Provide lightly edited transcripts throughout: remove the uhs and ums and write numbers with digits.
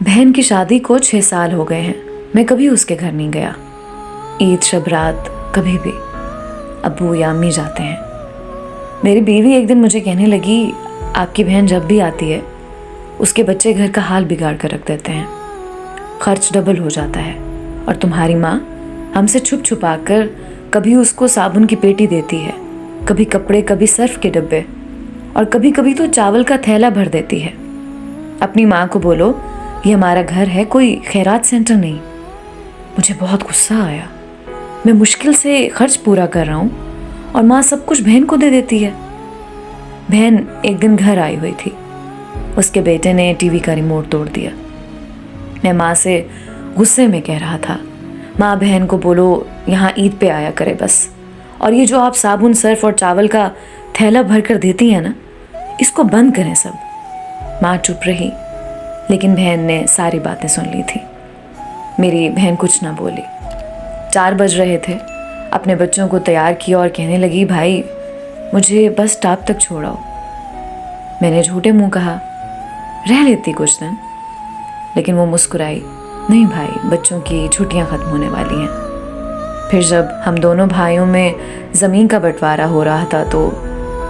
बहन की शादी को 6 साल हो गए हैं। मैं कभी उसके घर नहीं गया। ईद शब रात कभी भी अब्बू या अम्मी जाते हैं। मेरी बीवी एक दिन मुझे कहने लगी, आपकी बहन जब भी आती है उसके बच्चे घर का हाल बिगाड़ कर रख देते हैं, खर्च डबल हो जाता है। और तुम्हारी माँ हमसे छुप छुपा कर कभी उसको साबुन की पेटी देती है, कभी कपड़े, कभी सर्फ के डब्बे, और कभी कभी तो चावल का थैला भर देती है। अपनी माँ को बोलो ये हमारा घर है, कोई खैरात सेंटर नहीं। मुझे बहुत गुस्सा आया। मैं मुश्किल से खर्च पूरा कर रहा हूँ और माँ सब कुछ बहन को दे देती है। बहन एक दिन घर आई हुई थी। उसके बेटे ने टीवी का रिमोट तोड़ दिया। मैं माँ से गुस्से में कह रहा था, माँ बहन को बोलो यहाँ ईद पे आया करे बस, और ये जो आप साबुन, सर्फ और चावल का थैला भर कर देती हैं ना, इसको बंद करें सब। माँ चुप रही, लेकिन बहन ने सारी बातें सुन ली थी। मेरी बहन कुछ ना बोली। 4 बज रहे थे। अपने बच्चों को तैयार किया और कहने लगी, भाई मुझे बस स्टॉप तक छोड़ाओ। मैंने झूठे मुंह कहा, रह लेती कुछ दिन, लेकिन वो मुस्कुराई, नहीं भाई, बच्चों की छुट्टियां खत्म होने वाली हैं। फिर जब हम दोनों भाइयों में ज़मीन का बंटवारा हो रहा था तो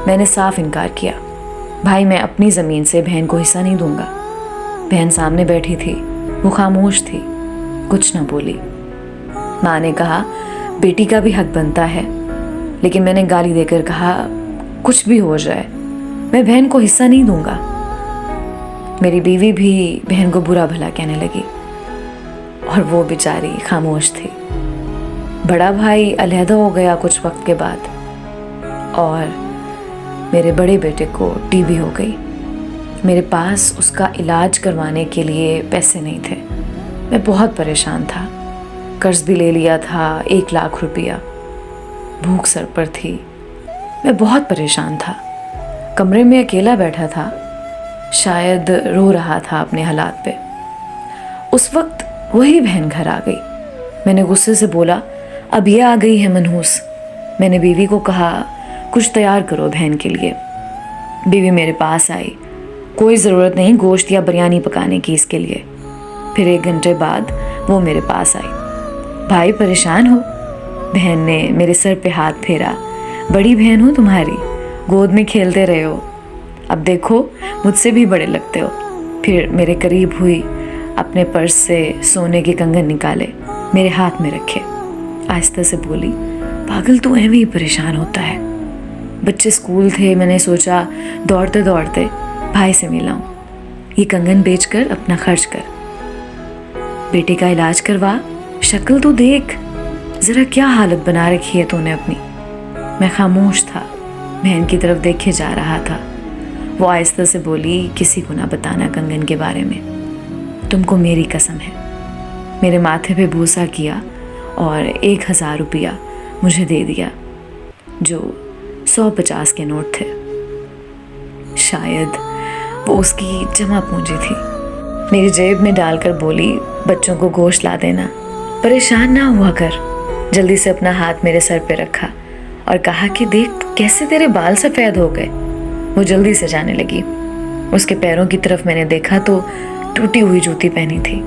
मैंने साफ इनकार किया, भाई मैं अपनी ज़मीन से बहन को हिस्सा नहीं दूंगा। बहन सामने बैठी थी, वो खामोश थी, कुछ ना बोली। माँ ने कहा, बेटी का भी हक बनता है, लेकिन मैंने गाली देकर कहा, कुछ भी हो जाए मैं बहन को हिस्सा नहीं दूंगा। मेरी बीवी भी बहन को बुरा भला कहने लगी और वो बेचारी खामोश थी। बड़ा भाई अलहदा हो गया कुछ वक्त के बाद और मेरे बड़े बेटे को टीबी हो गई। मेरे पास उसका इलाज करवाने के लिए पैसे नहीं थे। मैं बहुत परेशान था। कर्ज भी ले लिया था, 1 लाख रुपया। भूख सर पर थी। मैं बहुत परेशान था। कमरे में अकेला बैठा था, शायद रो रहा था अपने हालात पे। उस वक्त वही बहन घर आ गई। मैंने गुस्से से बोला, अब ये आ गई है मनहूस। मैंने बीवी को कहा, कुछ तैयार करो बहन के लिए। बीवी मेरे पास आई, कोई ज़रूरत नहीं गोश्त या बिरयानी पकाने की इसके लिए। फिर 1 घंटे बाद वो मेरे पास आई। भाई परेशान हो? बहन ने मेरे सर पे हाथ फेरा, बड़ी बहन हो तुम्हारी, गोद में खेलते रहे हो, अब देखो मुझसे भी बड़े लगते हो। फिर मेरे करीब हुई, अपने पर्स से सोने के कंगन निकाले, मेरे हाथ में रखे, आहिस्ता से बोली, पागल तू ऐਵੇਂ ही परेशान होता है। बच्चे स्कूल थे, मैंने सोचा दौड़ते दौड़ते भाई से मिलाऊं, ये कंगन बेचकर अपना खर्च कर, बेटे का इलाज करवा, शक्ल तो देख, जरा क्या हालत बना रखी है तूने अपनी। मैं खामोश था, बहन की तरफ देखे जा रहा था। वो आहिस्ता से बोली, किसी को ना बताना कंगन के बारे में, तुमको मेरी कसम है। मेरे माथे पे बूसा किया और 1000 रुपया मुझे दे दिया, जो 150 के नोट थे। शायद वो उसकी जमा पूंजी थी। मेरी जेब में डालकर बोली, बच्चों को गोश्त ला देना, परेशान ना हुआ कर। जल्दी से अपना हाथ मेरे सर पे रखा और कहा कि देख कैसे तेरे बाल सफ़ेद हो गए। वो जल्दी से जाने लगी। उसके पैरों की तरफ मैंने देखा तो टूटी हुई जूती पहनी थी,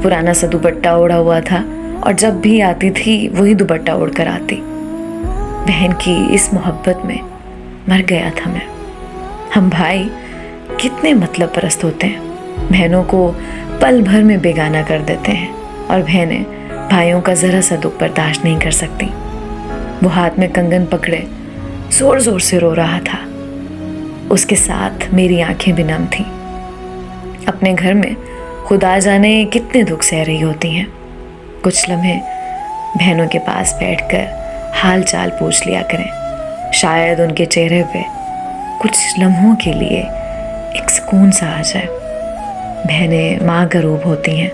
पुराना सा दुपट्टा ओढ़ा हुआ था और जब भी आती थी वही दुपट्टा ओढ़ कर आती। बहन की इस मोहब्बत में मर गया था मैं। हम भाई कितने मतलब परस्त होते हैं, बहनों को पल भर में बेगाना कर देते हैं और बहनें भाइयों का ज़रा सा दुख बर्दाश्त नहीं कर सकती। वो हाथ में कंगन पकड़े ज़ोर ज़ोर से रो रहा था। उसके साथ मेरी आंखें भी नम थीं। अपने घर में खुदा जाने कितने दुख सह रही होती हैं। कुछ लम्हे बहनों के पास बैठकर हाल चाल पूछ लिया करें, शायद उनके चेहरे पे कुछ लम्हों के लिए एक सुकून सा आ जाए। बहनें माँ का रूप होती हैं।